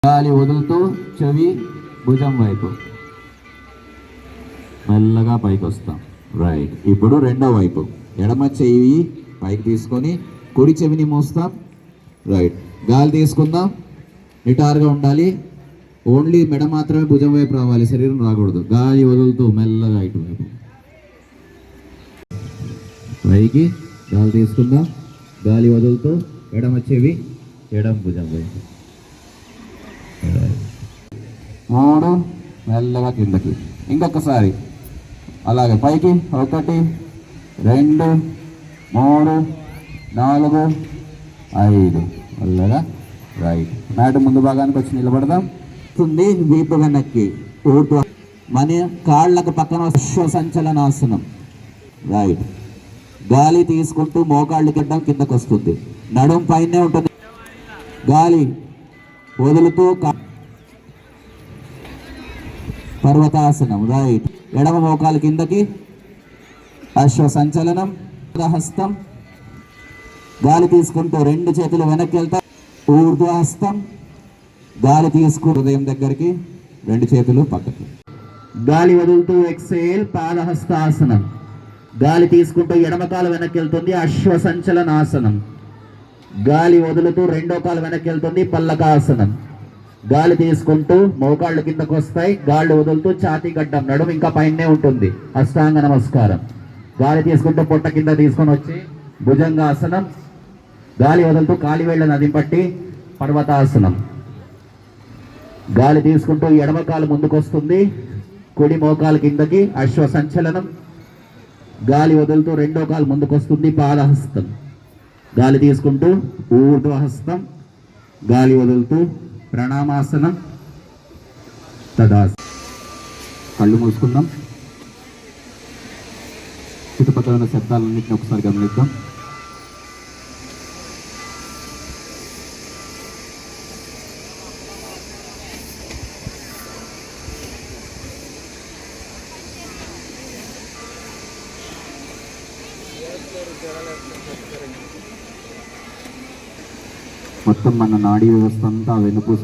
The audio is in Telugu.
గాలి వదులుతూ చెవి భుజం వైపు మెల్లగా పైకి వస్తాం. రైట్. ఇప్పుడు రెండో వైపు ఎడమ చెయ్యి పైకి తీసుకొని కుడి చెవిని మూస్తాం. రైట్. గాలి తీసుకుందాం. నిటారుగా ఉండాలి. ఓన్లీ మెడ మాత్రమే భుజం వైపు రావాలి, శరీరం రాకూడదు. గాలి వదులుతూ మెల్లగా ఇటువైపు పైకి గాలి తీసుకుందాం. గాలి వదులుతూ ఎడమ చెవి ఎడమ భుజం వైపు 3 మెల్లగా కిందకి. ఇంకొకసారి అలాగే పైకి 1 2 3 4 5 మెల్లగా. రైట్. మ్యాట్ ముందు భాగానికి వచ్చి నిలబడదాం. వీపు వెనక్కి మన కాళ్ళకు పక్కన సంచలనాసనం. రైట్. గాలి తీసుకుంటూ మోకాళ్ళు కింద కిందకు వస్తుంది. నడుం పైనే ఉంటుంది. గాలి వదులుతూ పర్వతాసనం. రైట్. ఎడమ మోకాలు కిందకి అశ్వ సంచలనం. హస్తం. గాలి తీసుకుంటూ 2 చేతులు వెనక్కి వెళ్తాం. ఊర్ధ్వహస్తం. గాలి తీసుకుంటూ హృదయం దగ్గరికి 2 చేతులు పక్కకి. గాలి వదులుతూ ఎక్సేల్ పాదహస్తాసనం. గాలి తీసుకుంటూ ఎడమ కాలు వెనక్కి వెళ్తుంది. అశ్వ సంచలనాసనం. గాలి వదులుతూ రెండో కాలు వెనక్కి వెళ్తుంది. పల్లకాసనం. గాలి తీసుకుంటూ మోకాళ్ళు కిందకు వస్తాయి. గాలి వదులుతూ ఛాతీ గడ్డం, నడుము ఇంకా పైనే ఉంటుంది. అష్టాంగ నమస్కారం. గాలి తీసుకుంటూ పొట్ట కింద తీసుకొని వచ్చి భుజంగాసనం. గాలి వదులుతూ కాలివేళ్ల నది పట్టి పర్వతాసనం. గాలి తీసుకుంటూ ఎడమ కాలు ముందుకు వస్తుంది. కుడి మోకాలు కిందకి అశ్వ సంచలనం. గాలి వదులుతూ రెండో కాలు ముందుకు వస్తుంది. పాదహస్తం. గాలి తీసుకుంటూ ఊర్ధ్వహస్తం. గాలి వదులుతూ ప్రణామాసనం. తదాసనం. కళ్ళు మూసుకుందాం. చుట్టుపక్కల ఉన్న శబ్దాలన్నింటినీ ఒకసారి గమనిద్దాం. మొత్తం మన నాడీ వ్యవస్థ అంతా వెనుపూస